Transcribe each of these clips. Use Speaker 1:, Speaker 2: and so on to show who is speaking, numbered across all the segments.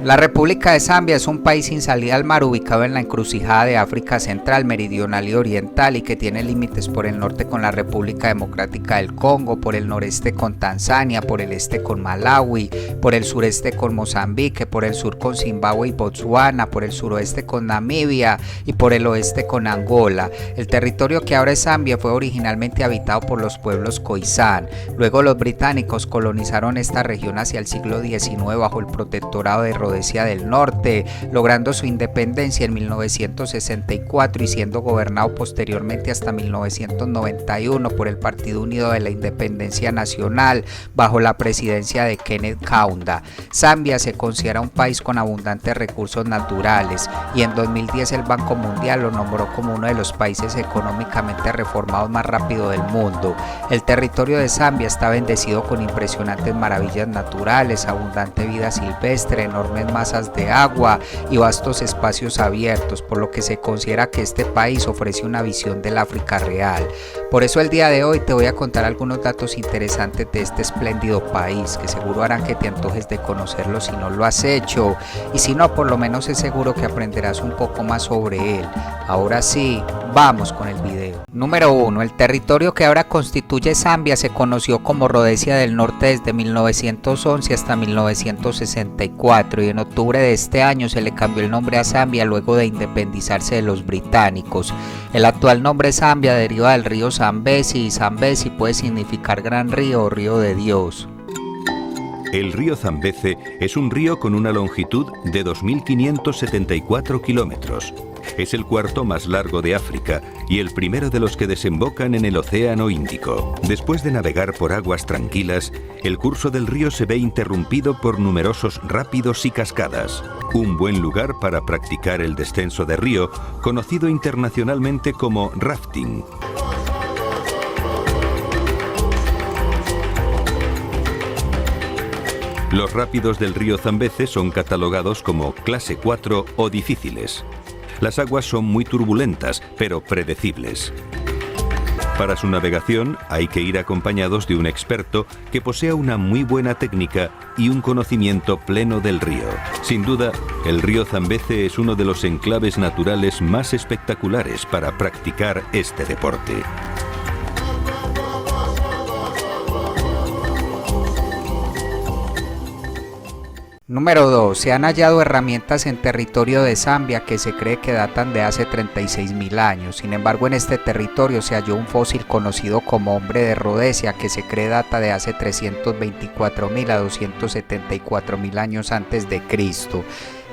Speaker 1: La República de Zambia es un país sin salida al mar ubicado en la encrucijada de África Central, Meridional y Oriental y que tiene límites por el norte con la República Democrática del Congo, por el noreste con Tanzania, por el este con Malawi, por el sureste con Mozambique, por el sur con Zimbabue y Botsuana, por el suroeste con Namibia y por el oeste con Angola. El territorio que ahora es Zambia fue originalmente habitado por los pueblos Khoisan. Luego los británicos colonizaron esta región hacia el siglo XIX bajo el protectorado de Rodesia del Norte, logrando su independencia en 1964 y siendo gobernado posteriormente hasta 1991 por el Partido Unido de la Independencia Nacional bajo la presidencia de Kenneth Kaunda. Zambia se considera un país con abundantes recursos naturales y en 2010 el Banco Mundial lo nombró como uno de los países económicamente reformados más rápido del mundo. El territorio de Zambia está bendecido con impresionantes maravillas naturales, abundante vida silvestre, enormes masas de agua y vastos espacios abiertos, por lo que se considera que este país ofrece una visión del África real. Por eso el día de hoy te voy a contar algunos datos interesantes de este espléndido país que seguro harán que te antojes de conocerlo si no lo has hecho, y si no, por lo menos es seguro que aprenderás un poco más sobre él. Ahora sí, vamos con el video. Número 1. El territorio que ahora constituye Zambia se conoció como Rodesia del Norte desde 1911 hasta 1964 y en octubre de este año se le cambió el nombre a Zambia luego de independizarse de los británicos. El actual nombre Zambia deriva del río Zambezi y Zambezi puede significar gran río o río de Dios.
Speaker 2: El río Zambeze es un río con una longitud de 2.574 kilómetros. Es el cuarto más largo de África y el primero de los que desembocan en el Océano Índico. Después de navegar por aguas tranquilas, el curso del río se ve interrumpido por numerosos rápidos y cascadas. Un buen lugar para practicar el descenso de río, conocido internacionalmente como rafting. Los rápidos del río Zambeze son catalogados como clase 4 o difíciles. Las aguas son muy turbulentas, pero predecibles. Para su navegación hay que ir acompañados de un experto que posea una muy buena técnica y un conocimiento pleno del río. Sin duda, el río Zambeze es uno de los enclaves naturales más espectaculares para practicar este deporte.
Speaker 1: Número 2. Se han hallado herramientas en territorio de Zambia que se cree que datan de hace 36.000 años. Sin embargo, en este territorio se halló un fósil conocido como hombre de Rodesia que se cree data de hace 324.000 a 274.000 años antes de Cristo.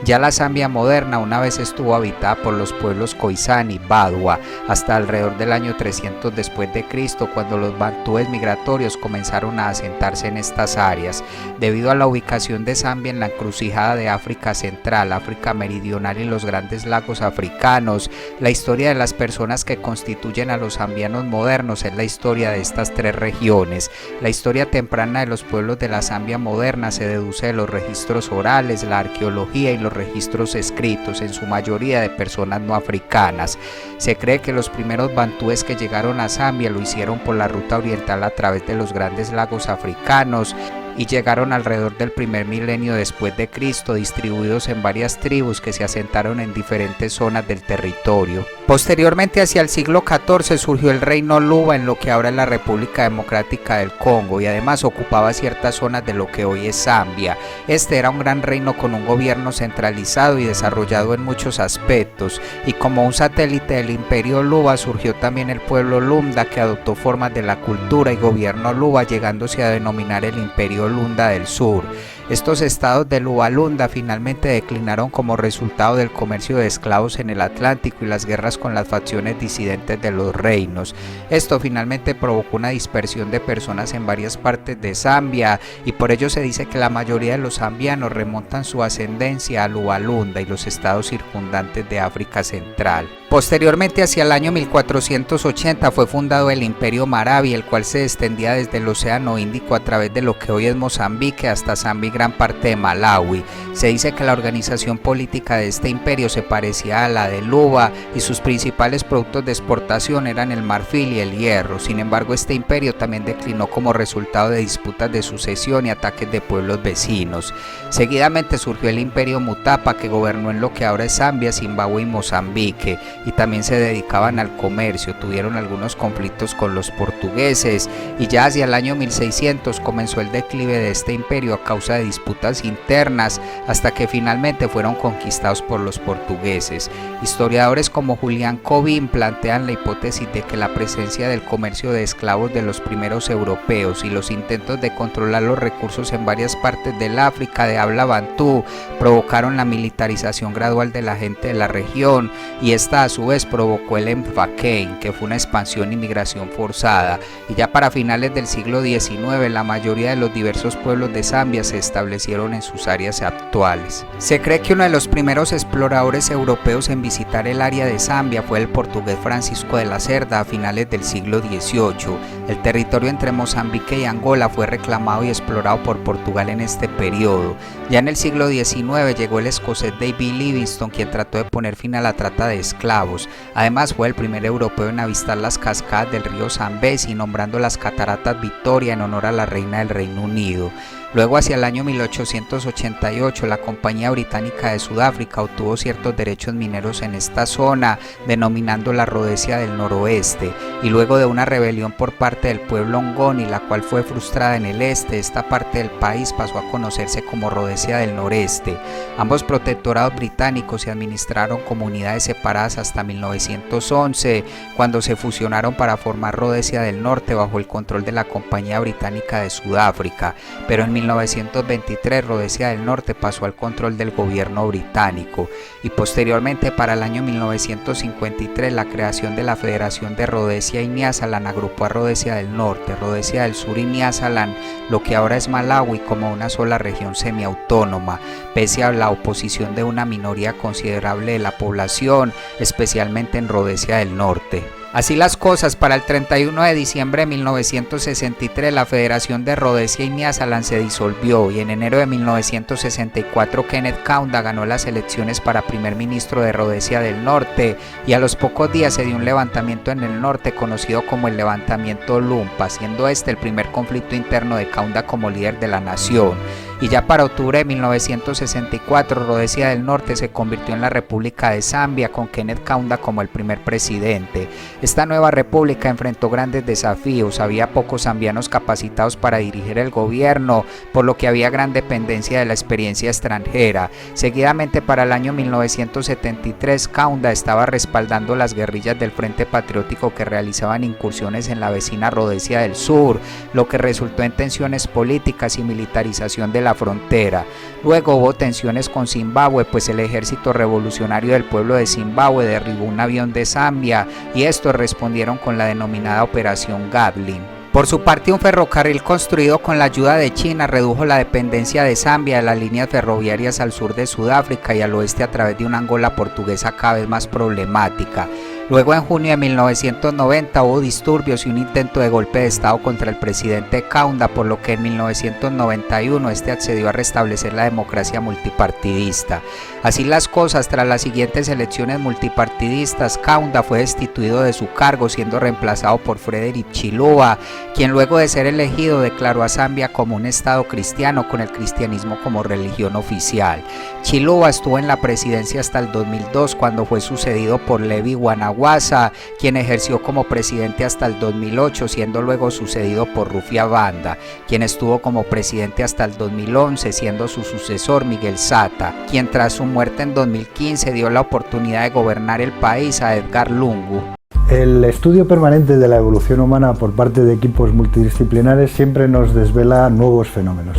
Speaker 1: Ya la Zambia moderna una vez estuvo habitada por los pueblos Khoisan y Badwa hasta alrededor del año 300 después de Cristo, cuando los bantúes migratorios comenzaron a asentarse en estas áreas. Debido a la ubicación de Zambia en la encrucijada de África Central, África Meridional y los grandes lagos africanos, la historia de las personas que constituyen a los zambianos modernos es la historia de estas tres regiones. La historia temprana de los pueblos de la Zambia moderna se deduce de los registros orales, la arqueología y los registros escritos, en su mayoría de personas no africanas. Se cree que los primeros bantúes que llegaron a Zambia lo hicieron por la ruta oriental a través de los grandes lagos africanos y llegaron alrededor del primer milenio después de Cristo, distribuidos en varias tribus que se asentaron en diferentes zonas del territorio. Posteriormente, hacia el siglo XIV, surgió el reino Luba en lo que ahora es la República Democrática del Congo y además ocupaba ciertas zonas de lo que hoy es Zambia. Este era un gran reino con un gobierno centralizado y desarrollado en muchos aspectos, y como un satélite del imperio Luba surgió también el pueblo Lunda, que adoptó formas de la cultura y gobierno Luba, llegándose a denominar el imperio Lunda del Sur. Estos estados de Luba-Lunda finalmente declinaron como resultado del comercio de esclavos en el Atlántico y las guerras con las facciones disidentes de los reinos. Esto finalmente provocó una dispersión de personas en varias partes de Zambia y por ello se dice que la mayoría de los zambianos remontan su ascendencia a Luba-Lunda y los estados circundantes de África Central. Posteriormente, hacia el año 1480, fue fundado el Imperio Maravi, el cual se extendía desde el Océano Índico a través de lo que hoy es Mozambique hasta Zambia gran parte de Malawi. Se dice que la organización política de este imperio se parecía a la de Luba y sus principales productos de exportación eran el marfil y el hierro. Sin embargo, este imperio también declinó como resultado de disputas de sucesión y ataques de pueblos vecinos. Seguidamente surgió el imperio Mutapa, que gobernó en lo que ahora es Zambia, Zimbabue y Mozambique, y también se dedicaban al comercio. Tuvieron algunos conflictos con los portugueses y ya hacia el año 1600 comenzó el declive de este imperio a causa de disputas internas, hasta que finalmente fueron conquistados por los portugueses. Historiadores como Julián Cobín plantean la hipótesis de que la presencia del comercio de esclavos de los primeros europeos y los intentos de controlar los recursos en varias partes del África de habla bantú provocaron la militarización gradual de la gente de la región, y esta a su vez provocó el Empfakeng, que fue una expansión y migración forzada. Y ya para finales del siglo XIX la mayoría de los diversos pueblos de Zambia se establecieron en sus áreas actuales. Se cree que uno de los primeros exploradores europeos en visitar el área de Zambia fue el portugués Francisco de la Cerda a finales del siglo XVIII. El territorio entre Mozambique y Angola fue reclamado y explorado por Portugal en este periodo. Ya en el siglo XIX llegó el escocés David Livingstone, quien trató de poner fin a la trata de esclavos. Además fue el primer europeo en avistar las cascadas del río Zambezi, nombrando las cataratas Victoria en honor a la reina del Reino Unido. Luego, hacia el año 1888, la Compañía Británica de Sudáfrica obtuvo ciertos derechos mineros en esta zona, denominando la Rodesia del Noroeste, y luego de una rebelión por parte del pueblo Ngoni, la cual fue frustrada en el este, esta parte del país pasó a conocerse como Rodesia del Noreste. Ambos protectorados británicos se administraron como unidades separadas hasta 1911, cuando se fusionaron para formar Rodesia del Norte bajo el control de la Compañía Británica de Sudáfrica, pero en 1923 Rodesia del Norte pasó al control del gobierno británico, y posteriormente para el año 1953 la creación de la Federación de Rodesia y Nyasaland agrupó a Rodesia del Norte, Rodesia del Sur y Nyasaland, lo que ahora es Malawi, como una sola región semiautónoma, pese a la oposición de una minoría considerable de la población, especialmente en Rodesia del Norte. Así las cosas, para el 31 de diciembre de 1963 la Federación de Rodesia y Nyasaland se disolvió, y en enero de 1964 Kenneth Kaunda ganó las elecciones para primer ministro de Rodesia del Norte, y a los pocos días se dio un levantamiento en el norte conocido como el levantamiento Lumpa, siendo este el primer conflicto interno de Kaunda como líder de la nación. Y ya para octubre de 1964 Rodesia del Norte se convirtió en la República de Zambia, con Kenneth Kaunda como el primer presidente. Esta nueva república enfrentó grandes desafíos, había pocos zambianos capacitados para dirigir el gobierno, por lo que había gran dependencia de la experiencia extranjera. Seguidamente, para el año 1973 Kaunda estaba respaldando las guerrillas del Frente Patriótico que realizaban incursiones en la vecina Rodesia del Sur, lo que resultó en tensiones políticas y militarización de la frontera. Luego hubo tensiones con Zimbabue, pues el ejército revolucionario del pueblo de Zimbabue derribó un avión de Zambia, y estos respondieron con la denominada Operación Gatling. Por su parte, un ferrocarril construido con la ayuda de China redujo la dependencia de Zambia de las líneas ferroviarias al sur de Sudáfrica y al oeste a través de una Angola portuguesa cada vez más problemática. Luego, en junio de 1990 hubo disturbios y un intento de golpe de estado contra el presidente Kaunda, por lo que en 1991 este accedió a restablecer la democracia multipartidista. Así las cosas, tras las siguientes elecciones multipartidistas, Kaunda fue destituido de su cargo, siendo reemplazado por Frederick Chiluba, quien luego de ser elegido declaró a Zambia como un estado cristiano, con el cristianismo como religión oficial. Chiluba estuvo en la presidencia hasta el 2002, cuando fue sucedido por Levi Wanawasa, quien ejerció como presidente hasta el 2008, siendo luego sucedido por Rufia Banda, quien estuvo como presidente hasta el 2011, siendo su sucesor Miguel Sata, quien tras su muerte en 2015 dio la oportunidad de gobernar el país a Edgar Lungu.
Speaker 3: El estudio permanente de la evolución humana por parte de equipos multidisciplinares siempre nos desvela nuevos fenómenos.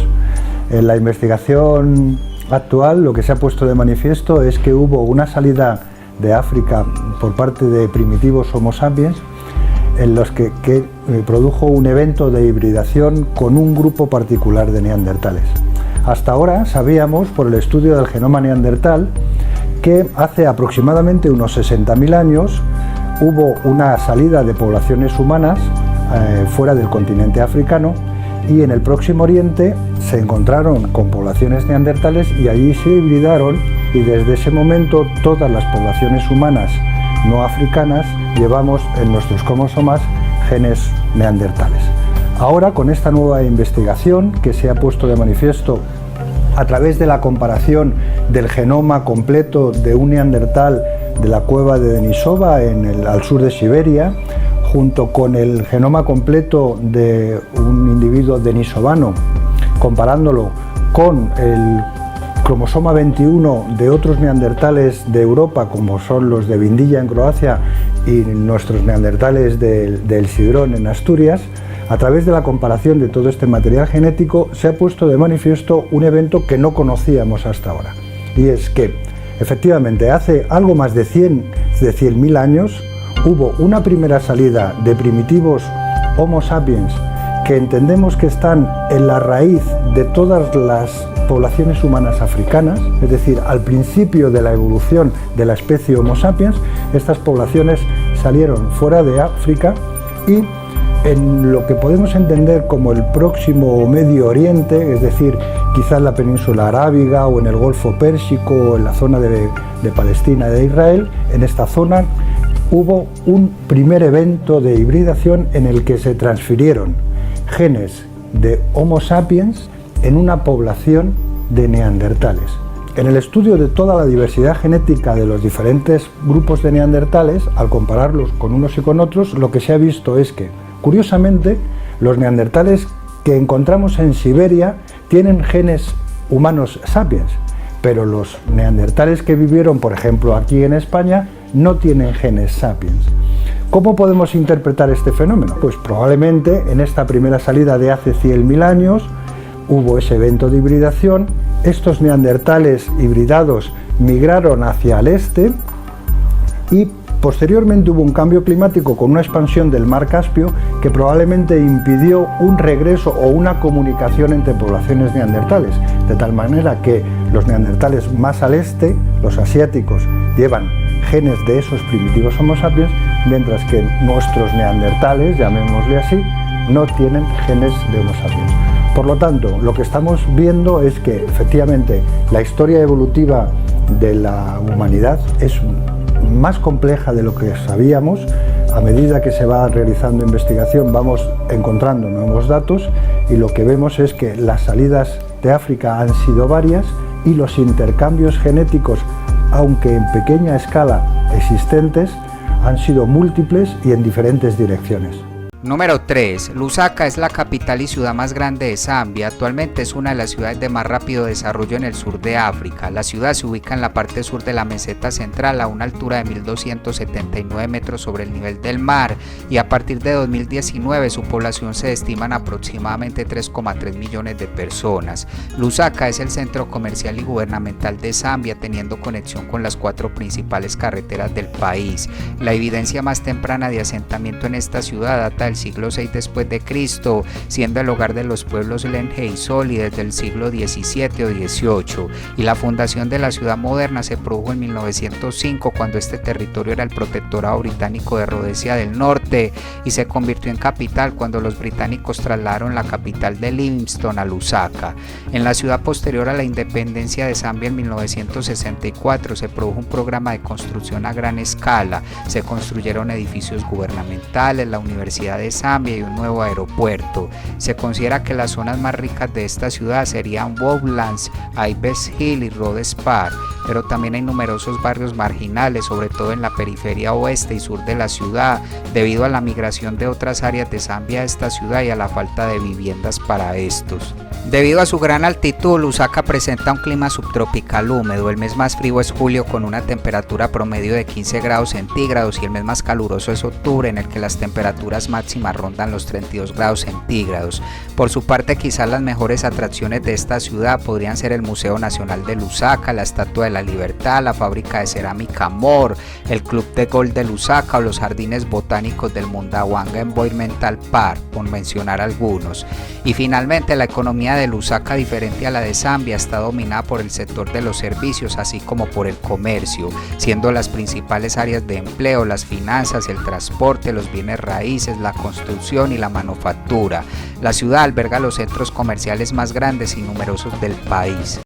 Speaker 3: En la investigación actual lo que se ha puesto de manifiesto es que hubo una salida de África por parte de primitivos Homo sapiens en los que produjo un evento de hibridación con un grupo particular de neandertales. Hasta ahora sabíamos por el estudio del genoma neandertal que hace aproximadamente unos 60.000 años hubo una salida de poblaciones humanas fuera del continente africano, y en el Próximo Oriente se encontraron con poblaciones neandertales y allí se hibridaron, y desde ese momento todas las poblaciones humanas no africanas llevamos en nuestros cromosomas genes neandertales. Ahora, con esta nueva investigación que se ha puesto de manifiesto a través de la comparación del genoma completo de un neandertal de la cueva de Denisova al sur de Siberia, junto con el genoma completo de un individuo denisovano, comparándolo con el cromosoma 21 de otros neandertales de Europa, como son los de Vindilla en Croacia y nuestros neandertales del Sidrón en Asturias, a través de la comparación de todo este material genético se ha puesto de manifiesto un evento que no conocíamos hasta ahora. Y es que, efectivamente, hace algo más de 100.000 años hubo una primera salida de primitivos Homo sapiens que entendemos que están en la raíz de todas las poblaciones humanas africanas, es decir, al principio de la evolución de la especie Homo sapiens. Estas poblaciones salieron fuera de África y en lo que podemos entender como el próximo Medio Oriente, es decir, quizás la península arábiga o en el Golfo Pérsico o en la zona de Palestina y de Israel, en esta zona hubo un primer evento de hibridación en el que se transfirieron genes de Homo sapiens en una población de neandertales. En el estudio de toda la diversidad genética de los diferentes grupos de neandertales, al compararlos con unos y con otros, lo que se ha visto es que, curiosamente, los neandertales que encontramos en Siberia tienen genes humanos sapiens, pero los neandertales que vivieron, por ejemplo, aquí en España, no tienen genes sapiens. ¿Cómo podemos interpretar este fenómeno? Pues probablemente en esta primera salida de hace 100.000 años hubo ese evento de hibridación, estos neandertales hibridados migraron hacia el este y posteriormente hubo un cambio climático con una expansión del mar Caspio que probablemente impidió un regreso o una comunicación entre poblaciones neandertales, de tal manera que los neandertales más al este, los asiáticos, llevan genes de esos primitivos Homo sapiens, mientras que nuestros neandertales, llamémosle así, no tienen genes de Homo sapiens. Por lo tanto, lo que estamos viendo es que efectivamente la historia evolutiva de la humanidad es más compleja de lo que sabíamos. A medida que se va realizando investigación vamos encontrando nuevos datos y lo que vemos es que las salidas de África han sido varias y los intercambios genéticos, aunque en pequeña escala existentes, han sido múltiples y en diferentes direcciones.
Speaker 1: Número 3. Lusaka es la capital y ciudad más grande de Zambia. Actualmente es una de las ciudades de más rápido desarrollo en el sur de África. La ciudad se ubica en la parte sur de la meseta central a una altura de 1.279 metros sobre el nivel del mar y a partir de 2019 su población se estima en aproximadamente 3,3 millones de personas. Lusaka es el centro comercial y gubernamental de Zambia, teniendo conexión con las 4 principales carreteras del país. La evidencia más temprana de asentamiento en esta ciudad data del siglo VI después de Cristo, siendo el hogar de los pueblos Lenge y Soli desde el siglo XVII o XVIII, y la fundación de la ciudad moderna se produjo en 1905 cuando este territorio era el protectorado británico de Rodesia del Norte y se convirtió en capital cuando los británicos trasladaron la capital de Livingstone a Lusaka. En la ciudad posterior a la independencia de Zambia en 1964 se produjo un programa de construcción a gran escala, se construyeron edificios gubernamentales, la Universidad de Zambia y un nuevo aeropuerto. Se considera que las zonas más ricas de esta ciudad serían Woodlands, Ives Hill y Rhodes Park, pero también hay numerosos barrios marginales, sobre todo en la periferia oeste y sur de la ciudad, debido a la migración de otras áreas de Zambia a esta ciudad y a la falta de viviendas para estos. Debido a su gran altitud, Lusaka presenta un clima subtropical húmedo. El mes más frío es julio con una temperatura promedio de 15 grados centígrados y el mes más caluroso es octubre, en el que las temperaturas máximas rondan los 32 grados centígrados. Por su parte, quizás las mejores atracciones de esta ciudad podrían ser el Museo Nacional de Lusaka, la Estatua de la Libertad, la fábrica de cerámica Moore, el Club de Golf de Lusaka o los jardines botánicos del Mundawanga Environmental Park, por mencionar algunos. Y finalmente, la economía de Lusaka, diferente a la de Zambia, está dominada por el sector de los servicios, así como por el comercio, siendo las principales áreas de empleo las finanzas, el transporte, los bienes raíces, la construcción y la manufactura. La ciudad alberga los centros comerciales más grandes y numerosos del país.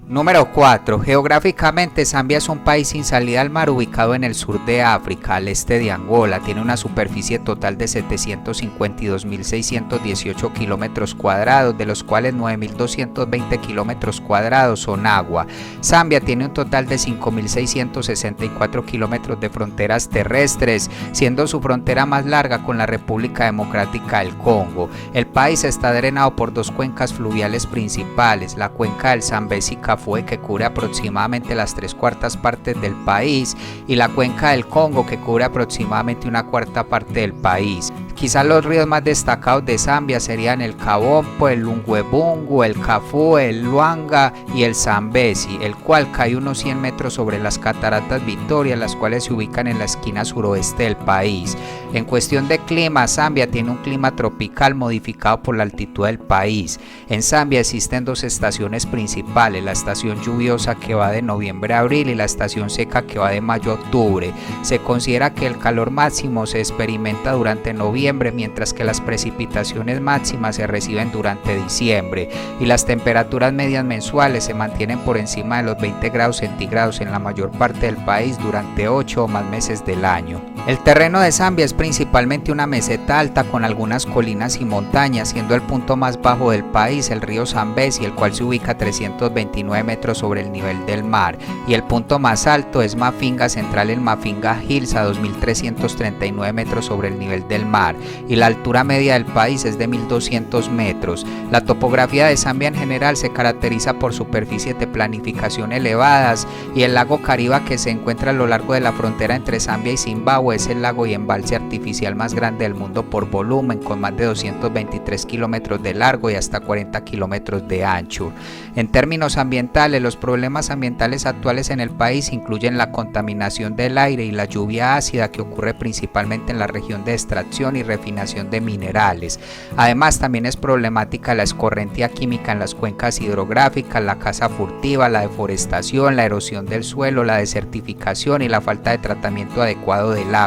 Speaker 1: Número 4. Geográficamente, Zambia es un país sin salida al mar ubicado en el sur de África, al este de Angola. Tiene una superficie total de 752.618 kilómetros cuadrados, de los cuales 9.220 kilómetros cuadrados son agua. Zambia tiene un total de 5.664 kilómetros de fronteras terrestres, siendo su frontera más larga con la República Democrática del Congo. El país está drenado por dos cuencas fluviales principales, la cuenca del Zambezi-Kafue, que cubre aproximadamente las 3/4 partes del país, y la cuenca del Congo, que cubre aproximadamente 1/4 parte del país. Quizás los ríos más destacados de Zambia serían el Kabompo, el Lungwebungu, el Kafue, el Luanga y el Zambezi, el cual cae unos 100 metros sobre las cataratas Victoria, las cuales se ubican en la esquina suroeste del país. En cuestión de clima, Zambia tiene un clima tropical modificado por la altitud del país. En Zambia existen dos estaciones principales, la estación lluviosa, que va de noviembre a abril, y la estación seca, que va de mayo a octubre. Se considera que el calor máximo se experimenta durante noviembre, mientras que las precipitaciones máximas se reciben durante diciembre, y las temperaturas medias mensuales se mantienen por encima de los 20 grados centígrados en la mayor parte del país durante 8 o más meses del año. El terreno de Zambia es principalmente una meseta alta con algunas colinas y montañas, siendo el punto más bajo del país el río Zambezi, el cual se ubica a 329 metros sobre el nivel del mar, y el punto más alto es Mafinga Central en Mafinga Hills, a 2.339 metros sobre el nivel del mar, y la altura media del país es de 1.200 metros. La topografía de Zambia en general se caracteriza por superficies de planificación elevadas, y el lago Kariba, que se encuentra a lo largo de la frontera entre Zambia y Zimbabue, es el lago y embalse artificial más grande del mundo por volumen, con más de 223 kilómetros de largo y hasta 40 kilómetros de ancho. En términos ambientales, los problemas ambientales actuales en el país incluyen la contaminación del aire y la lluvia ácida, que ocurre principalmente en la región de extracción y refinación de minerales. Además, también es problemática la escorrentía química en las cuencas hidrográficas, la caza furtiva, la deforestación, la erosión del suelo, la desertificación y la falta de tratamiento adecuado del agua.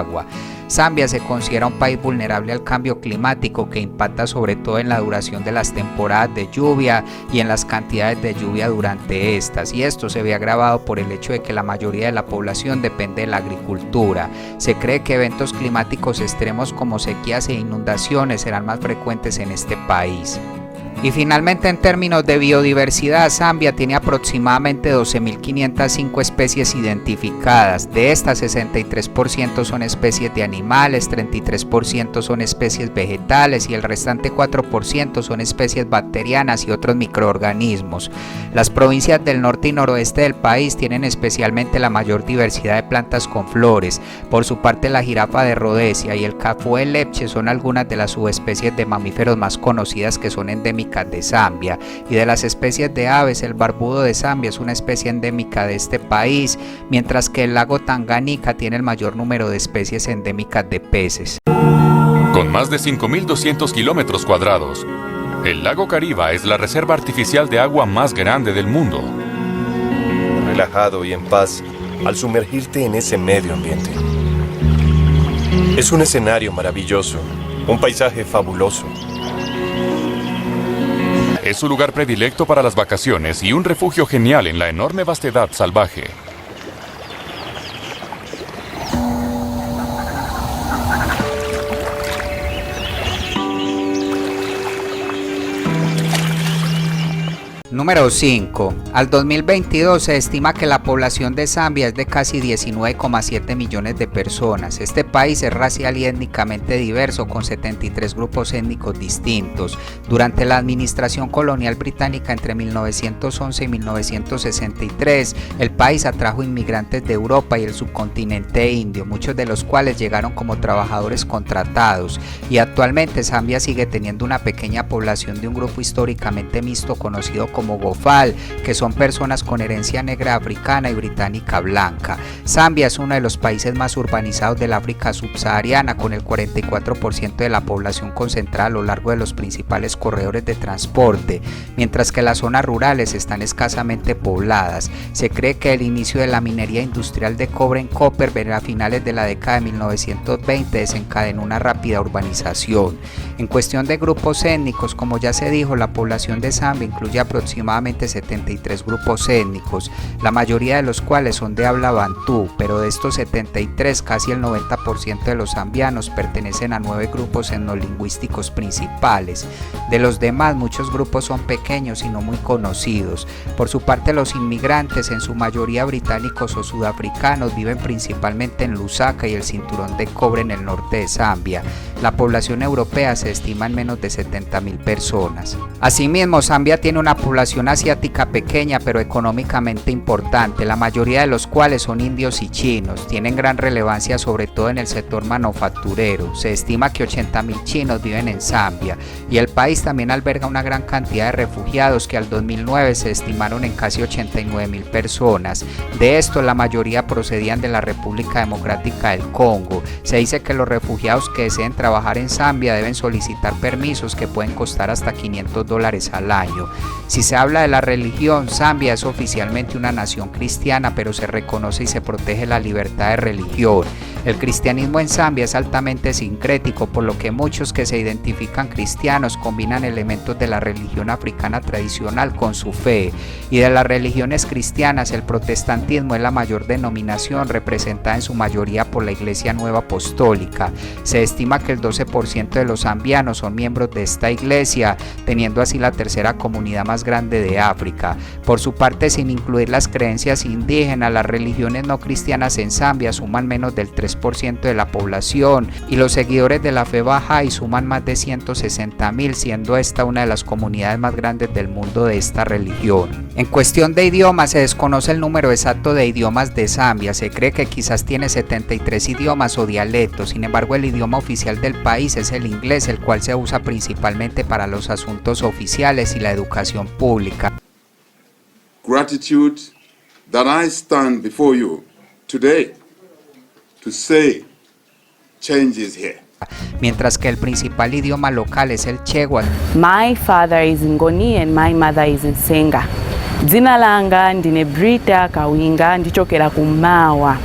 Speaker 1: Zambia se considera un país vulnerable al cambio climático, que impacta sobre todo en la duración de las temporadas de lluvia y en las cantidades de lluvia durante estas, y esto se ve agravado por el hecho de que la mayoría de la población depende de la agricultura. Se cree que eventos climáticos extremos como sequías e inundaciones serán más frecuentes en este país. Y finalmente, en términos de biodiversidad, Zambia tiene aproximadamente 12.505 especies identificadas. De estas, 63% son especies de animales, 33% son especies vegetales y el restante 4% son especies bacterianas y otros microorganismos. Las provincias del norte y noroeste del país tienen especialmente la mayor diversidad de plantas con flores. Por su parte, la jirafa de Rhodesia y el Kafue lepche son algunas de las subespecies de mamíferos más conocidas que son endémicas de Zambia, y de las especies de aves, el barbudo de Zambia es una especie endémica de este país, mientras que el lago Tanganika tiene el mayor número de especies endémicas de peces.
Speaker 4: Con más de 5.200 kilómetros cuadrados, el lago Kariba es la reserva artificial de agua más grande del mundo.
Speaker 5: Relajado y en paz al sumergirte en ese medio ambiente. Es un escenario maravilloso, un paisaje fabuloso.
Speaker 4: Es un lugar predilecto para las vacaciones y un refugio genial en la enorme vastedad salvaje.
Speaker 1: Número 5. Al 2022 se estima que la población de Zambia es de casi 19,7 millones de personas. Este país es racial y étnicamente diverso, con 73 grupos étnicos distintos. Durante la administración colonial británica entre 1911 y 1963, el país atrajo inmigrantes de Europa y el subcontinente indio, muchos de los cuales llegaron como trabajadores contratados, y actualmente Zambia sigue teniendo una pequeña población de un grupo históricamente mixto conocido como Gofal, que son personas con herencia negra africana y británica blanca. Zambia es uno de los países más urbanizados del África subsahariana, con el 44% de la población concentrada a lo largo de los principales corredores de transporte, mientras que las zonas rurales están escasamente pobladas. Se cree que el inicio de la minería industrial de cobre en Copperberg a finales de la década de 1920 desencadenó una rápida urbanización. En cuestión de grupos étnicos, como ya se dijo, la población de Zambia incluye aproximadamente 73 grupos étnicos, la mayoría de los cuales son de habla bantú, pero de estos 73, casi el 90% de los zambianos pertenecen a 9 grupos etnolingüísticos principales. De los demás, muchos grupos son pequeños y no muy conocidos. Por su parte, los inmigrantes, en su mayoría británicos o sudafricanos, viven principalmente en Lusaka y el cinturón de cobre en el norte de Zambia. La población europea se estima en menos de 70.000 personas. Asimismo, Zambia tiene una población asiática pequeña pero económicamente importante, la mayoría de los cuales son indios y chinos. Tienen gran relevancia sobre todo en el sector manufacturero. Se estima que 80.000 chinos viven en Zambia, y el país también alberga una gran cantidad de refugiados que al 2009 se estimaron en casi 89.000 personas. De estos, la mayoría procedían de la República Democrática del Congo. Se dice que los refugiados que deseen trabajar en Zambia deben solicitar permisos que pueden costar hasta $500 al año. Si se habla de la religión, Zambia es oficialmente una nación cristiana, pero se reconoce y se protege la libertad de religión. El cristianismo en Zambia es altamente sincrético, por lo que muchos que se identifican cristianos combinan elementos de la religión africana tradicional con su fe. Y de las religiones cristianas, el protestantismo es la mayor denominación, representada en su mayoría por la Iglesia Nueva Apostólica. Se estima que el 12% de los zambianos son miembros de esta iglesia, teniendo así la tercera comunidad más grande de África. Por su parte, sin incluir las creencias indígenas, las religiones no cristianas en Zambia suman menos del 3% de la población, y los seguidores de la fe Bahá'í suman más de 160.000, siendo esta una de las comunidades más grandes del mundo de esta religión. En cuestión de idiomas, se desconoce el número exacto de idiomas de Zambia. Se cree que quizás tiene 73 idiomas o dialectos. Sin embargo, el idioma oficial del país es el inglés, el cual se usa principalmente para los asuntos oficiales y la educación pública.
Speaker 6: Gratitude that I stand before you today to say change is here.
Speaker 1: Mientras que el principal idioma local es el Chewa.
Speaker 7: My father is Ngoni and my mother is Nsenga. Dzina langa ndine Brita Kawinga, ndichokera kumawa.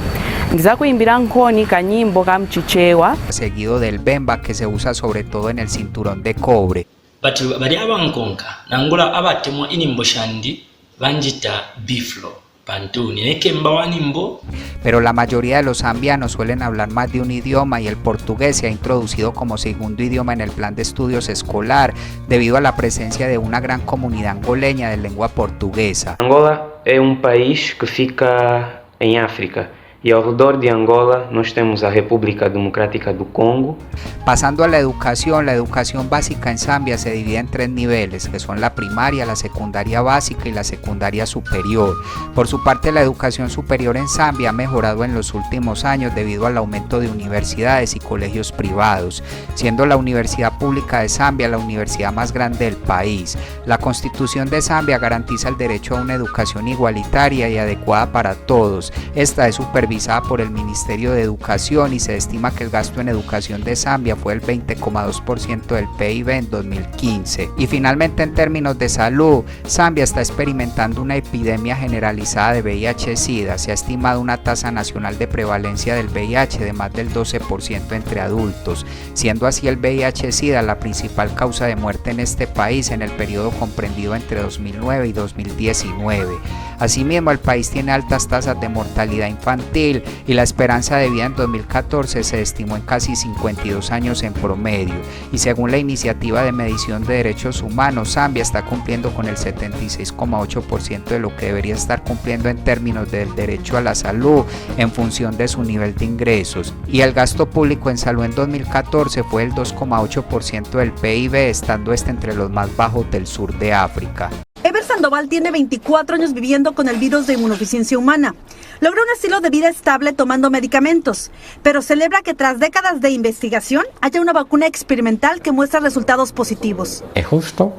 Speaker 7: Ndiza kuimbira nkoni kanyimbo ka mchichewa,
Speaker 1: seguido del Bemba, que se usa sobre todo en el cinturón de cobre.
Speaker 8: But bali abankonka nangola abatemo inimbo shandi banjita biflo pantuni nekemba wanimbo.
Speaker 1: Pero la mayoría de los zambianos suelen hablar más de un idioma, y el portugués se ha introducido como segundo idioma en el plan de estudios escolar debido a la presencia de una gran comunidad angoleña de lengua portuguesa.
Speaker 9: Angola é país que fica em África. Y ao redor de Angola nós temos a República Democrática do Congo.
Speaker 1: Pasando a la educación básica en Zambia se divide en 3 niveles, que son la primaria, la secundaria básica y la secundaria superior. Por su parte, la educación superior en Zambia ha mejorado en los últimos años debido al aumento de universidades y colegios privados, siendo la Universidad Pública de Zambia la universidad más grande del país. La Constitución de Zambia garantiza el derecho a una educación igualitaria y adecuada para todos. Esta es supervisada por el Ministerio de Educación, y se estima que el gasto en educación de Zambia fue el 20,2% del PIB en 2015. Y finalmente, en términos de salud, Zambia está experimentando una epidemia generalizada de VIH-Sida. Se ha estimado una tasa nacional de prevalencia del VIH de más del 12% entre adultos, siendo así el VIH-Sida la principal causa de muerte en este país en el periodo comprendido entre 2009 y 2019. Asimismo, el país tiene altas tasas de mortalidad infantil y la esperanza de vida en 2014 se estimó en casi 52 años en promedio. Y según la Iniciativa de Medición de Derechos Humanos, Zambia está cumpliendo con el 76,8% de lo que debería estar cumpliendo en términos del derecho a la salud en función de su nivel de ingresos. Y el gasto público en salud en 2014 fue el 2,8% del PIB, estando este entre los más bajos del sur de África.
Speaker 10: Ever Sandoval tiene 24 años viviendo con el virus de inmunodeficiencia humana. Logra un estilo de vida estable tomando medicamentos, pero celebra que tras décadas de investigación haya una vacuna experimental que muestra resultados positivos.
Speaker 11: Es justo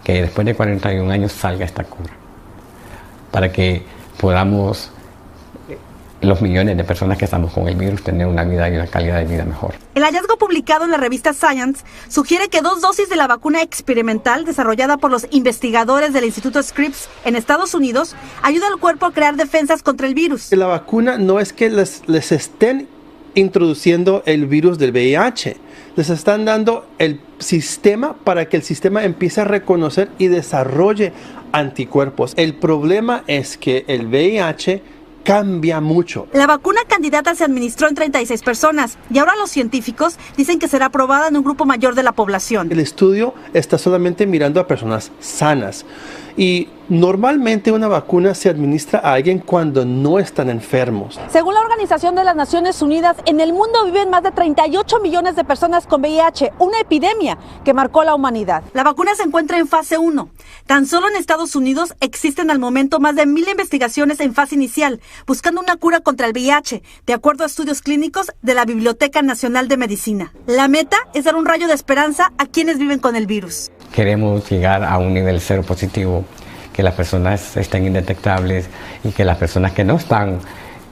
Speaker 11: que después de 41 años salga esta cura, para que podamos, los millones de personas que estamos con el virus, tener una vida y una calidad de vida mejor.
Speaker 10: El hallazgo publicado en la revista Science sugiere que 2 dosis de la vacuna experimental desarrollada por los investigadores del Instituto Scripps en Estados Unidos ayuda al cuerpo a crear defensas contra el virus.
Speaker 12: La vacuna no es que les estén introduciendo el virus del VIH, les están dando el sistema para que el sistema empiece a reconocer y desarrolle anticuerpos. El problema es que el VIH cambia mucho.
Speaker 10: La vacuna candidata se administró en 36 personas y ahora los científicos dicen que será aprobada en un grupo mayor de la población.
Speaker 12: El estudio está solamente mirando a personas sanas y normalmente una vacuna se administra a alguien cuando no están enfermos.
Speaker 10: Según la Organización de las Naciones Unidas, en el mundo viven más de 38 millones de personas con VIH, una epidemia que marcó a la humanidad. La vacuna se encuentra en fase 1. Tan solo en Estados Unidos existen al momento más de 1,000 investigaciones en fase inicial, buscando una cura contra el VIH, de acuerdo a estudios clínicos de la Biblioteca Nacional de Medicina. La meta es dar un rayo de esperanza a quienes viven con el virus.
Speaker 11: Queremos llegar a un nivel cero positivo, que las personas estén indetectables y que las personas que no están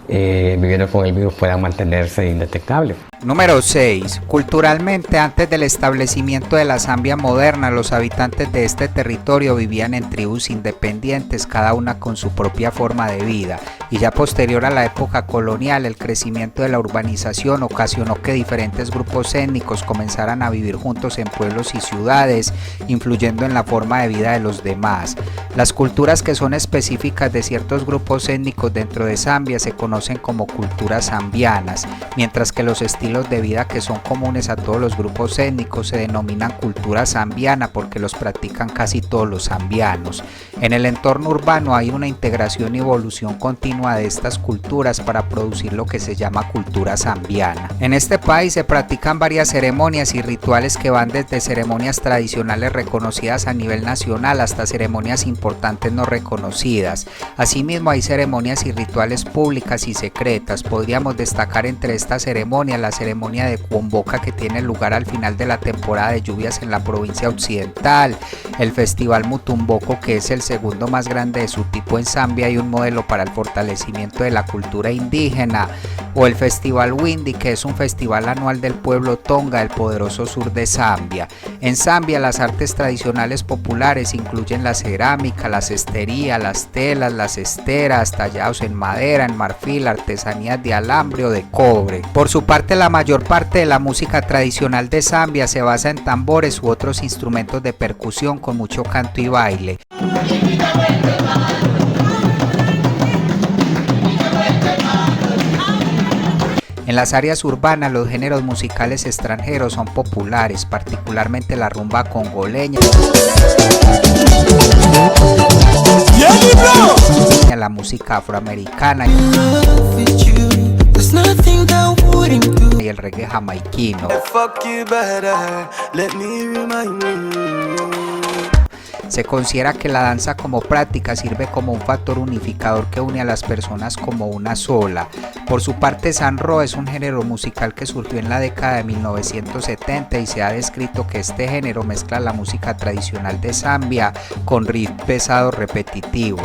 Speaker 11: viviendo con el virus puedan mantenerse indetectables.
Speaker 1: Número 6. Culturalmente, antes del establecimiento de la Zambia moderna, los habitantes de este territorio vivían en tribus independientes, cada una con su propia forma de vida, y ya posterior a la época colonial, el crecimiento de la urbanización ocasionó que diferentes grupos étnicos comenzaran a vivir juntos en pueblos y ciudades, influyendo en la forma de vida de los demás. Las culturas que son específicas de ciertos grupos étnicos dentro de Zambia se conocen como culturas zambianas, mientras que los estilos de vida que son comunes a todos los grupos étnicos se denominan cultura zambiana porque los practican casi todos los zambianos. En el entorno urbano hay una integración y evolución continua de estas culturas para producir lo que se llama cultura zambiana. En este país se practican varias ceremonias y rituales que van desde ceremonias tradicionales reconocidas a nivel nacional hasta ceremonias importantes no reconocidas. Asimismo hay ceremonias y rituales públicas y secretas. Podríamos destacar entre estas ceremonias la ceremonia de Kuomboka, que tiene lugar al final de la temporada de lluvias en la provincia occidental, el festival Mutumboko, que es el segundo más grande de su tipo en Zambia y un modelo para el fortalecimiento de la cultura indígena, o el festival Windi, que es un festival anual del pueblo Tonga del poderoso sur de Zambia. En Zambia las artes tradicionales populares incluyen la cerámica, la cestería, las telas, las esteras, tallados en madera, en marfil, artesanías de alambre o de cobre. Por su parte, la mayor parte de la música tradicional de Zambia se basa en tambores u otros instrumentos de percusión con mucho canto y baile. En las áreas urbanas los géneros musicales extranjeros son populares, particularmente la rumba congoleña, la música afroamericana y el reggae jamaiquino. Se considera que la danza como práctica sirve como un factor unificador que une a las personas como una sola. Por su parte, Zanro es un género musical que surgió en la década de 1970 y se ha descrito que este género mezcla la música tradicional de Zambia con riffs pesados repetitivos.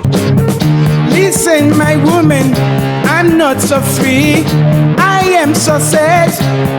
Speaker 13: Listen, my woman, I'm not so free. I am so sad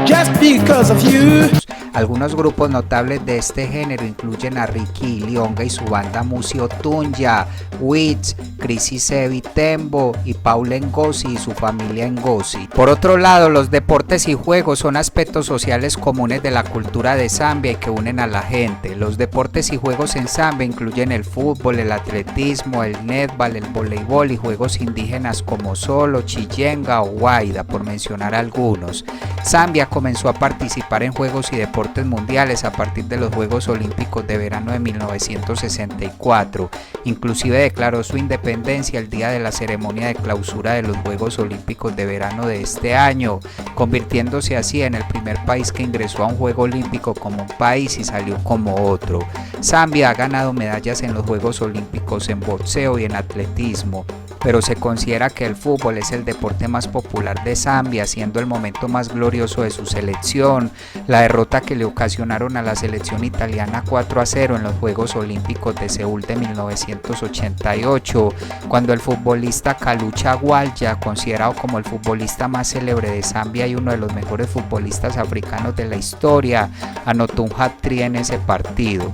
Speaker 13: just because of you.
Speaker 1: Algunos grupos notables de este género incluyen a Ricky Ilionga y su banda Musio Tunja, Wits, Crisis Evi Tembo y Paul Ngozi y su familia Ngozi. Por otro lado, los deportes y juegos son aspectos sociales comunes de la cultura de Zambia y que unen a la gente. Los deportes y juegos en Zambia incluyen el fútbol, el atletismo, el netball, el voleibol y juegos indígenas como solo, chillenga o guaida, por mencionar algunos. Zambia comenzó a participar en juegos y deportes mundiales a partir de los Juegos Olímpicos de Verano de 1964. Inclusive declaró su independencia el día de la ceremonia de clausura de los Juegos Olímpicos de Verano de este año, convirtiéndose así en el primer país que ingresó a un Juego Olímpico como un país y salió como otro. Zambia ha ganado medallas en los Juegos Olímpicos en boxeo y en atletismo, pero se considera que el fútbol es el deporte más popular de Zambia, siendo el momento más glorioso de su selección la derrota que le ocasionaron a la selección italiana 4-0 en los Juegos Olímpicos de Seúl de 1988, cuando el futbolista Kalucha Walja, considerado como el futbolista más célebre de Zambia y uno de los mejores futbolistas africanos de la historia, anotó un hat-trick en ese partido.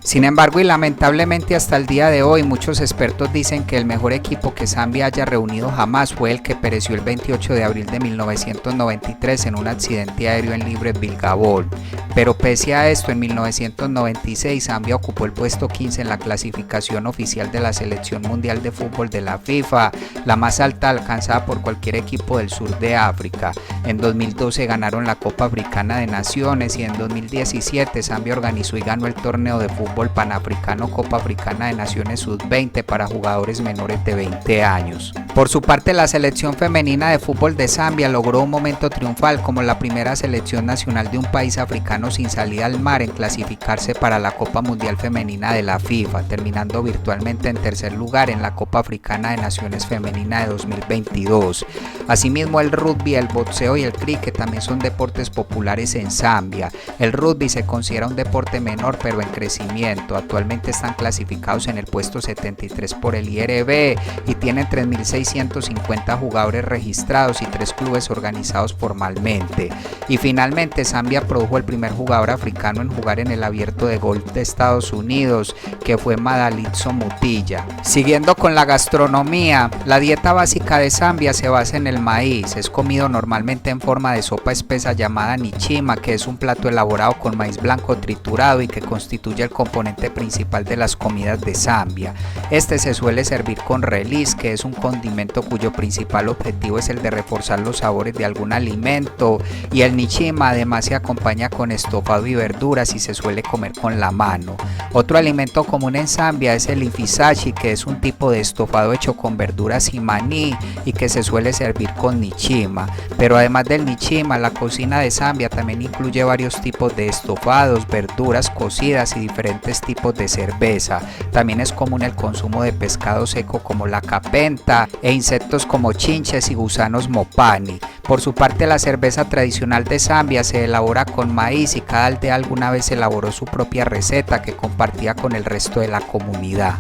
Speaker 1: Sin embargo, y lamentablemente hasta el día de hoy, muchos expertos dicen que el mejor equipo que Zambia haya reunido jamás fue el que pereció el 28 de abril de 1993 en un accidente aéreo en Libreville, Gabón. Pero pese a esto, en 1996 Zambia ocupó el puesto 15 en la clasificación oficial de la Selección Mundial de Fútbol de la FIFA, la más alta alcanzada por cualquier equipo del sur de África. En 2012 ganaron la Copa Africana de Naciones y en 2017 Zambia organizó y ganó el torneo de fútbol panafricano Copa Africana de Naciones Sub-20 para jugadores menores de 20 años. Por su parte, la selección femenina de fútbol de Zambia logró un momento triunfal como la primera selección nacional de un país africano sin salida al mar en clasificarse para la Copa Mundial Femenina de la FIFA, terminando virtualmente en tercer lugar en la Copa Africana de Naciones Femenina de 2022. Asimismo, el rugby, el boxeo y el cricket también son deportes populares en Zambia. El rugby se considera un deporte menor pero en crecimiento. Actualmente están clasificados en el puesto 73 por el IRB y tienen 3.650 jugadores registrados y 3 clubes organizados formalmente. Y finalmente, Zambia produjo el primer jugador africano en jugar en el Abierto de Golf de Estados Unidos, que fue Madalitso Mutija. Siguiendo con la gastronomía, la dieta básica de Zambia se basa en el maíz. Es comido normalmente en forma de sopa espesa llamada nichima, que es un plato elaborado con maíz blanco triturado y que constituye el componente principal de las comidas de Zambia. Este se suele servir con relis, que es un condimento cuyo principal objetivo es el de reforzar los sabores de algún alimento, y el nichima además se acompaña con estofado y verduras y se suele comer con la mano. Otro alimento común en Zambia es el ifisashi, que es un tipo de estofado hecho con verduras y maní y que se suele servir con nichima. Pero además del nichima, la cocina de Zambia también incluye varios tipos de estofados, verduras cocidas y diferentes tipos de cerveza. También es común el consumo de pescado seco como la capenta e insectos como chinches y gusanos mopani. Por su parte, la cerveza tradicional de Zambia se elabora con maíz y cada aldea alguna vez elaboró su propia receta que compartía con el resto de la comunidad.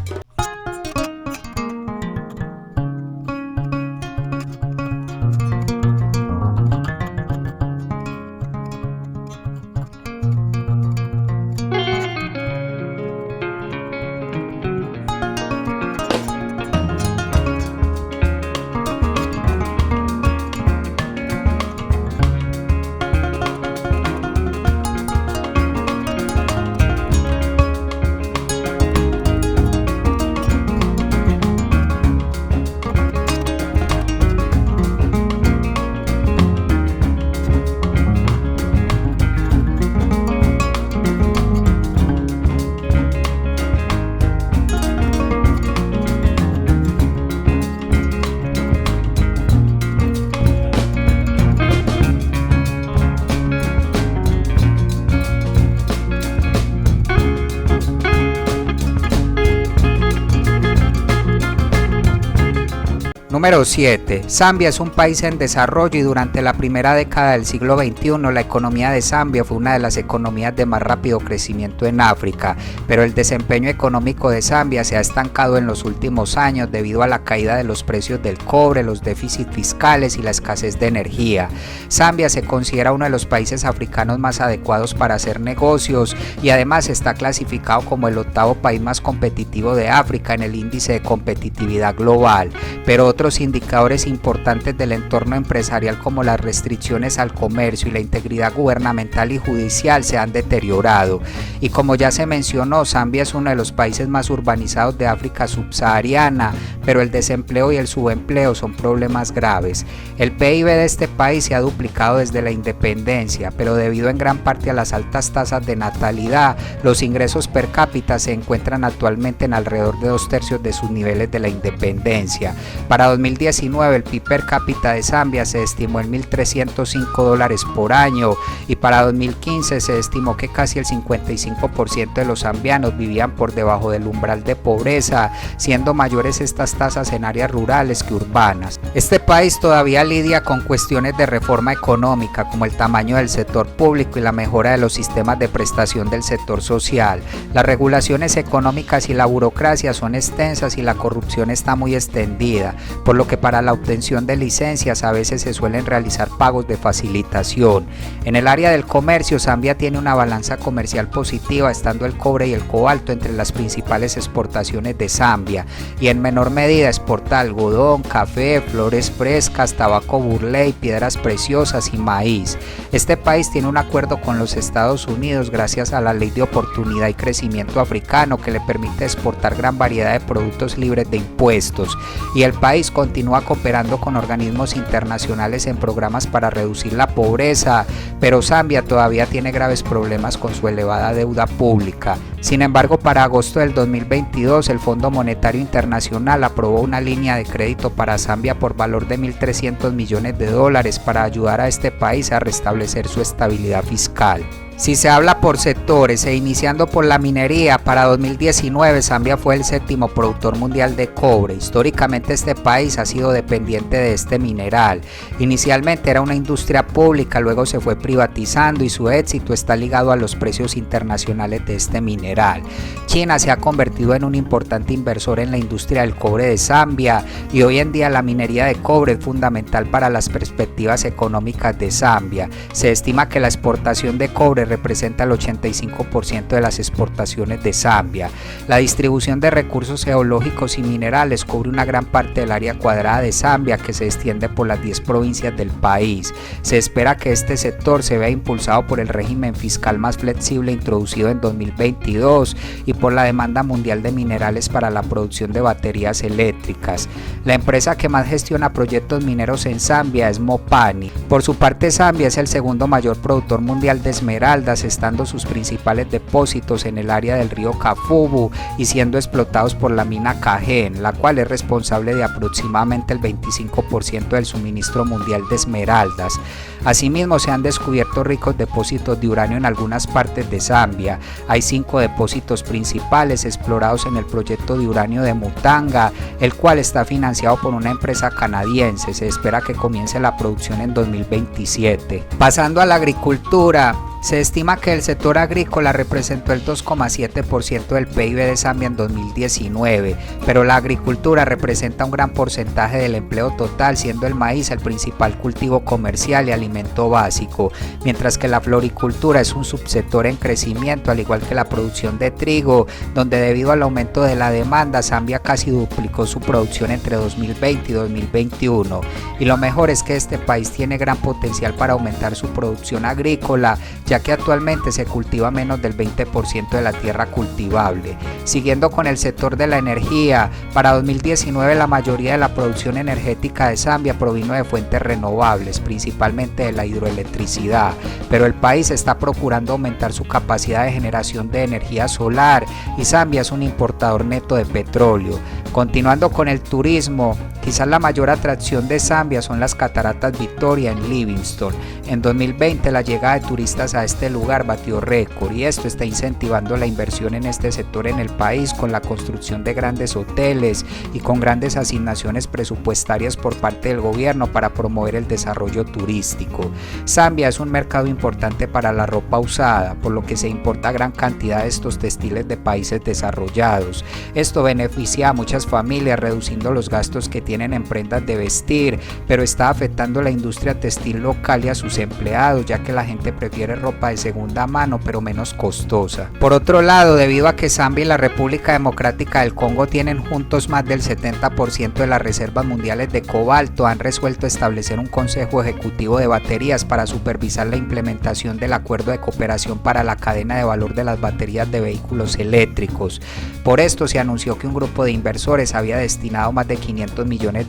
Speaker 1: Número 7. Zambia es un país en desarrollo y durante la primera década del siglo XXI la economía de Zambia fue una de las economías de más rápido crecimiento en África, pero el desempeño económico de Zambia se ha estancado en los últimos años debido a la caída de los precios del cobre, los déficits fiscales y la escasez de energía. Zambia se considera uno de los países africanos más adecuados para hacer negocios y además está clasificado como el 8º país más competitivo de África en el índice de competitividad global, pero otros indicadores importantes del entorno empresarial como las restricciones al comercio y la integridad gubernamental y judicial se han deteriorado. Y como ya se mencionó, Zambia es uno de los países más urbanizados de África subsahariana, pero el desempleo y el subempleo son problemas graves. El PIB de este país se ha duplicado desde la independencia, pero debido en gran parte a las altas tasas de natalidad, los ingresos per cápita se encuentran actualmente en alrededor de 2/3 de sus niveles de la independencia. Para 2019 el PIB per cápita de Zambia se estimó en $1.305 por año y para 2015 se estimó que casi el 55% de los zambianos vivían por debajo del umbral de pobreza, siendo mayores estas tasas en áreas rurales que urbanas. Este país todavía lidia con cuestiones de reforma económica como el tamaño del sector público y la mejora de los sistemas de prestación del sector social. Las regulaciones económicas y la burocracia son extensas y la corrupción está muy extendida, por lo que para la obtención de licencias a veces se suelen realizar pagos de facilitación. En el área del comercio, Zambia tiene una balanza comercial positiva, estando el cobre y el cobalto entre las principales exportaciones de Zambia, y en menor medida exporta algodón, café, flores frescas, tabaco burley, piedras preciosas y maíz. Este país tiene un acuerdo con los Estados Unidos gracias a la Ley de Oportunidad y Crecimiento Africano que le permite exportar gran variedad de productos libres de impuestos, y el país continúa cooperando con organismos internacionales en programas para reducir la pobreza, pero Zambia todavía tiene graves problemas con su elevada deuda pública. Sin embargo, para agosto del 2022, el Fondo Monetario Internacional aprobó una línea de crédito para Zambia por valor de $1.300 millones para ayudar a este país a restablecer su estabilidad fiscal. Si se habla por sectores e iniciando por la minería, para 2019 Zambia fue el 7º productor mundial de cobre. Históricamente este país ha sido dependiente de este mineral. Inicialmente era una industria pública, luego se fue privatizando y su éxito está ligado a los precios internacionales de este mineral. China se ha convertido en un importante inversor en la industria del cobre de Zambia y hoy en día la minería de cobre es fundamental para las perspectivas económicas de Zambia. Se estima que la exportación de cobre representa el 85% de las exportaciones de Zambia. La distribución de recursos geológicos y minerales cubre una gran parte del área cuadrada de Zambia, que se extiende por las 10 provincias del país. Se espera que este sector se vea impulsado por el régimen fiscal más flexible introducido en 2022 y por la demanda mundial de minerales para la producción de baterías eléctricas. La empresa que más gestiona proyectos mineros en Zambia es Mopani. Por su parte, Zambia es el segundo mayor productor mundial de esmeraldas, estando sus principales depósitos en el área del río Kafubu y siendo explotados por la mina Kagen, la cual es responsable de aproximadamente el 25% del suministro mundial de esmeraldas. Asimismo, se han descubierto ricos depósitos de uranio en algunas partes de Zambia. Hay 5 depósitos principales explorados en el proyecto de uranio de Mutanga, el cual está financiado por una empresa canadiense. Se espera que comience la producción en 2027. Pasando a la agricultura, se estima que el sector agrícola representó el 2,7% del PIB de Zambia en 2019, pero la agricultura representa un gran porcentaje del empleo total, siendo el maíz el principal cultivo comercial y alimento básico, mientras que la floricultura es un subsector en crecimiento, al igual que la producción de trigo, donde debido al aumento de la demanda, Zambia casi duplicó su producción entre 2020 y 2021. Y lo mejor es que este país tiene gran potencial para aumentar su producción agrícola, ya que actualmente se cultiva menos del 20% de la tierra cultivable. Siguiendo con el sector de la energía, para 2019 la mayoría de la producción energética de Zambia provino de fuentes renovables, principalmente de la hidroelectricidad, pero el país está procurando aumentar su capacidad de generación de energía solar y Zambia es un importador neto de petróleo. Continuando con el turismo, quizás la mayor atracción de Zambia son las cataratas Victoria en Livingstone. En 2020 la llegada de turistas a a este lugar batió récord y esto está incentivando la inversión en este sector en el país con la construcción de grandes hoteles y con grandes asignaciones presupuestarias por parte del gobierno para promover el desarrollo turístico. Zambia es un mercado importante para la ropa usada, por lo que se importa gran cantidad de estos textiles de países desarrollados. Esto beneficia a muchas familias reduciendo los gastos que tienen en prendas de vestir, pero está afectando la industria textil local y a sus empleados, ya que la gente prefiere ropa de segunda mano pero menos costosa. Por otro lado, debido a que Zambia y la República Democrática del Congo tienen juntos más del 70% de las reservas mundiales de cobalto, han resuelto establecer un consejo ejecutivo de baterías para supervisar la implementación del acuerdo de cooperación para la cadena de valor de las baterías de vehículos eléctricos. Por esto se anunció que un grupo de inversores había destinado más de $500 millones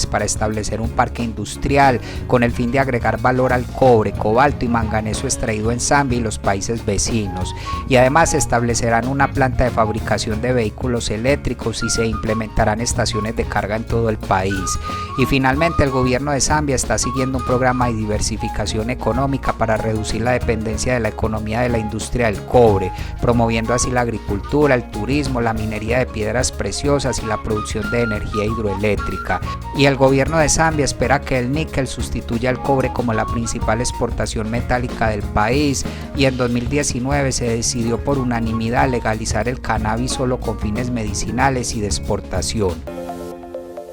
Speaker 1: para establecer un parque industrial con el fin de agregar valor al cobre, cobalto y manganeso extraído en Zambia y los países vecinos. Y además se establecerán una planta de fabricación de vehículos eléctricos y se implementarán estaciones de carga en todo el país. Y finalmente el gobierno de Zambia está siguiendo un programa de diversificación económica para reducir la dependencia de la economía de la industria del cobre, promoviendo así la agricultura, el turismo, la minería de piedras preciosas y la producción de energía hidroeléctrica. Y el gobierno de Zambia espera que el níquel sustituya al cobre como la principal exportación metálica del país, y en 2019 se decidió por unanimidad legalizar el cannabis solo con fines medicinales y de exportación.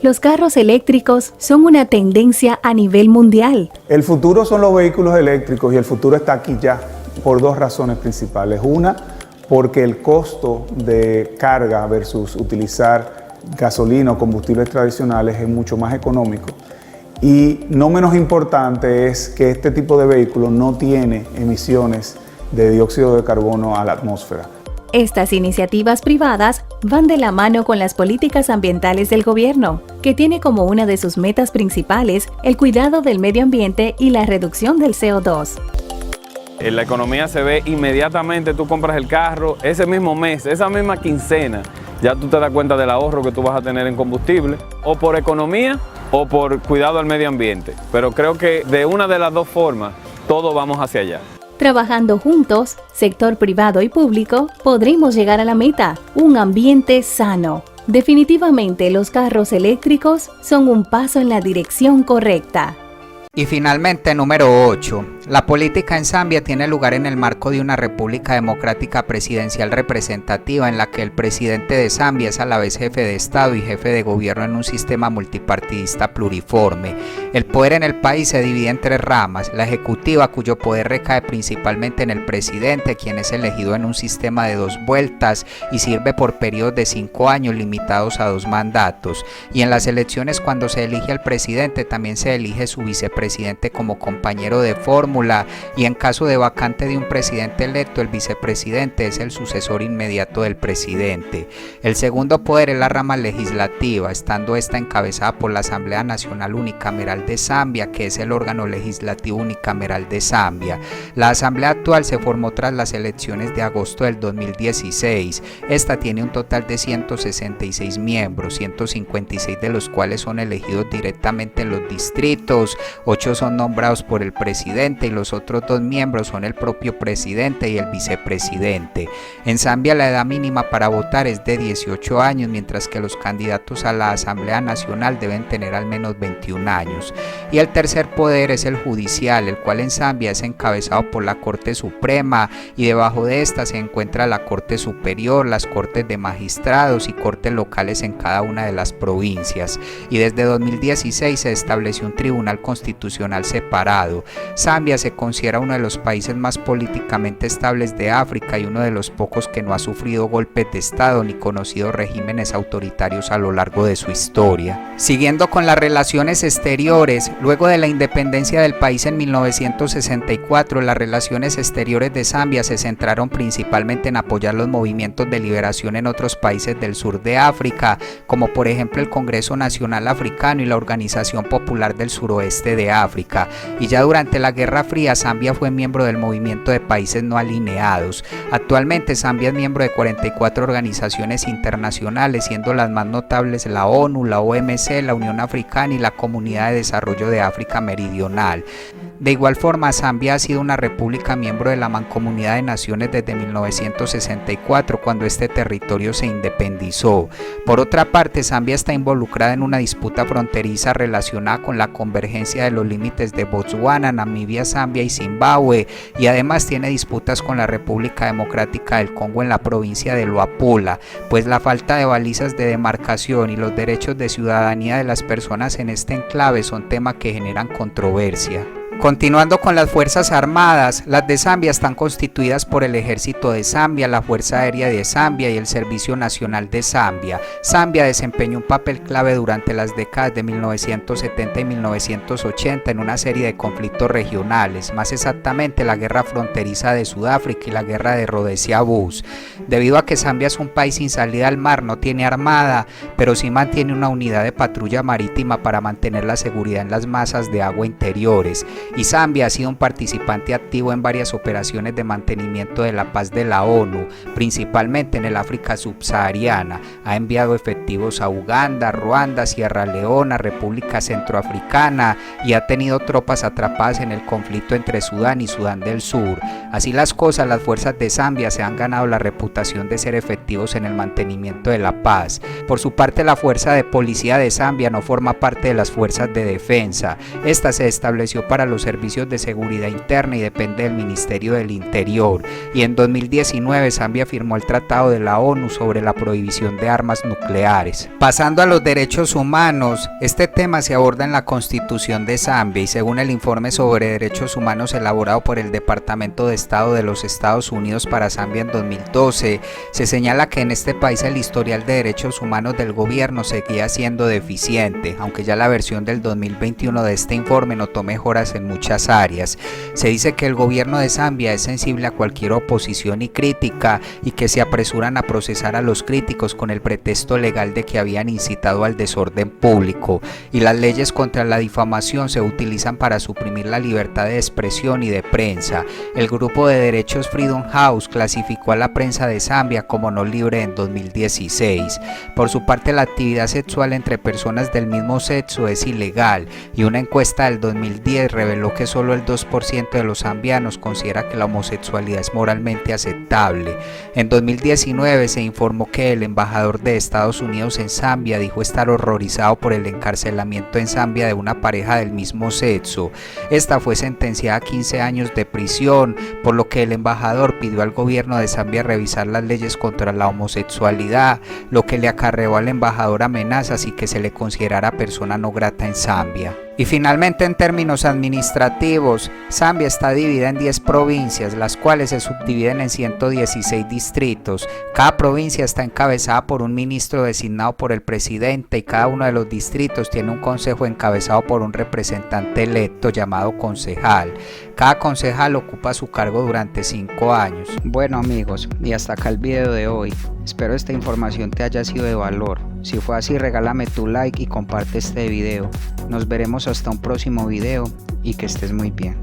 Speaker 14: Los carros eléctricos son una tendencia a nivel mundial.
Speaker 15: El futuro son los vehículos eléctricos y el futuro está aquí ya por dos razones principales. Una, porque el costo de carga versus utilizar gasolina o combustibles tradicionales es mucho más económico. Y no menos importante es que este tipo de vehículo no tiene emisiones de dióxido de carbono a la atmósfera.
Speaker 14: Estas iniciativas privadas van de la mano con las políticas ambientales del gobierno, que tiene como una de sus metas principales el cuidado del medio ambiente y la reducción del CO2.
Speaker 16: En la economía se ve inmediatamente, tú compras el carro, ese mismo mes, esa misma quincena, ya tú te das cuenta del ahorro que tú vas a tener en combustible, o por economía o por cuidado al medio ambiente. Pero creo que de una de las dos formas, todos vamos hacia allá.
Speaker 14: Trabajando juntos, sector privado y público, podremos llegar a la meta, un ambiente sano. Definitivamente los carros eléctricos son un paso en la dirección correcta.
Speaker 1: Y finalmente, número 8. La política en Zambia tiene lugar en el marco de una república democrática presidencial representativa en la que el presidente de Zambia es a la vez jefe de Estado y jefe de gobierno en un sistema multipartidista pluriforme. El poder en el país se divide en tres ramas: la ejecutiva, cuyo poder recae principalmente en el presidente, quien es elegido en un sistema de 2 vueltas y sirve por periodos de 5 años limitados a 2 mandatos. Y en las elecciones, cuando se elige al presidente, también se elige su vicepresidente como compañero de fórmula, y en caso de vacante de un presidente electo, el vicepresidente es el sucesor inmediato del presidente. El segundo poder es la rama legislativa, estando esta encabezada por la Asamblea Nacional Unicameral de Zambia, que es el órgano legislativo unicameral de Zambia. La asamblea actual se formó tras las elecciones de agosto del 2016. Esta tiene un total de 166 miembros, 156 de los cuales son elegidos directamente en los distritos, 8 son nombrados por el presidente y los otros 2 miembros son el propio presidente y el vicepresidente. En Zambia la edad mínima para votar es de 18 años, mientras que los candidatos a la Asamblea Nacional deben tener al menos 21 años. Y el tercer poder es el judicial, el cual en Zambia es encabezado por la Corte Suprema, y debajo de esta se encuentra la Corte Superior, las Cortes de Magistrados y Cortes locales en cada una de las provincias. Y desde 2016 se estableció un tribunal constitucional separado. Zambia se considera uno de los países más políticamente estables de África y uno de los pocos que no ha sufrido golpes de Estado ni conocido regímenes autoritarios a lo largo de su historia. Siguiendo con las relaciones exteriores, luego de la independencia del país en 1964, las relaciones exteriores de Zambia se centraron principalmente en apoyar los movimientos de liberación en otros países del sur de África, como por ejemplo el Congreso Nacional Africano y la Organización Popular del Suroeste de África. Y ya durante la Guerra Fría, Zambia fue miembro del movimiento de países no alineados. Actualmente Zambia es miembro de 44 organizaciones internacionales, siendo las más notables la ONU, la OMC, la Unión Africana y la Comunidad de Desarrollo de África Meridional. De igual forma, Zambia ha sido una república miembro de la Mancomunidad de Naciones desde 1964, cuando este territorio se independizó. Por otra parte, Zambia está involucrada en una disputa fronteriza relacionada con la convergencia de los límites de Botswana, Namibia, Zambia y Zimbabue, y además tiene disputas con la República Democrática del Congo en la provincia de Luapula, pues la falta de balizas de demarcación y los derechos de ciudadanía de las personas en este enclave son temas que generan controversia. Continuando con las Fuerzas Armadas, las de Zambia están constituidas por el Ejército de Zambia, la Fuerza Aérea de Zambia y el Servicio Nacional de Zambia. Zambia desempeñó un papel clave durante las décadas de 1970 y 1980 en una serie de conflictos regionales, más exactamente la guerra fronteriza de Sudáfrica y la guerra de Rhodesia Bus. Debido a que Zambia es un país sin salida al mar, no tiene armada, pero sí mantiene una unidad de patrulla marítima para mantener la seguridad en las masas de agua interiores. Y Zambia ha sido un participante activo en varias operaciones de mantenimiento de la paz de la ONU, principalmente en el África subsahariana. Ha enviado efectivos a Uganda, Ruanda, Sierra Leona, República Centroafricana y ha tenido tropas atrapadas en el conflicto entre Sudán y Sudán del Sur. Así las cosas, las fuerzas de Zambia se han ganado la reputación de ser efectivos en el mantenimiento de la paz. Por su parte, la Fuerza de Policía de Zambia no forma parte de las fuerzas de defensa. Esta se estableció para los servicios de seguridad interna y depende del Ministerio del Interior. Y en 2019 Zambia firmó el Tratado de la ONU sobre la prohibición de armas nucleares. Pasando a los derechos humanos, este tema se aborda en la Constitución de Zambia y según el informe sobre derechos humanos elaborado por el Departamento de Estado de los Estados Unidos para Zambia en 2012, se señala que en este país el historial de derechos humanos del gobierno seguía siendo deficiente, aunque ya la versión del 2021 de este informe notó mejoras en muchas áreas. Se dice que el gobierno de Zambia es sensible a cualquier oposición y crítica y que se apresuran a procesar a los críticos con el pretexto legal de que habían incitado al desorden público, y las leyes contra la difamación se utilizan para suprimir la libertad de expresión y de prensa. El grupo de derechos Freedom House clasificó a la prensa de Zambia como no libre en 2016. Por su parte, la actividad sexual entre personas del mismo sexo es ilegal y una encuesta del 2010 reveló que solo el 2% de los zambianos considera que la homosexualidad es moralmente aceptable. En 2019 se informó que el embajador de Estados Unidos en Zambia dijo estar horrorizado por el encarcelamiento en Zambia de una pareja del mismo sexo. Esta fue sentenciada a 15 años de prisión, por lo que el embajador pidió al gobierno de Zambia revisar las leyes contra la homosexualidad, lo que le acarreó al embajador amenazas y que se le considerara persona no grata en Zambia. Y finalmente, en términos administrativos, Zambia está dividida en 10 provincias, las cuales se subdividen en 116 distritos. Cada provincia está encabezada por un ministro designado por el presidente y cada uno de los distritos tiene un consejo encabezado por un representante electo llamado concejal. Cada concejal ocupa su cargo durante 5 años. Bueno amigos, y hasta acá el video de hoy. Espero esta información te haya sido de valor. Si fue así, regálame tu like y comparte este video. Nos veremos hasta un próximo video y que estés muy bien.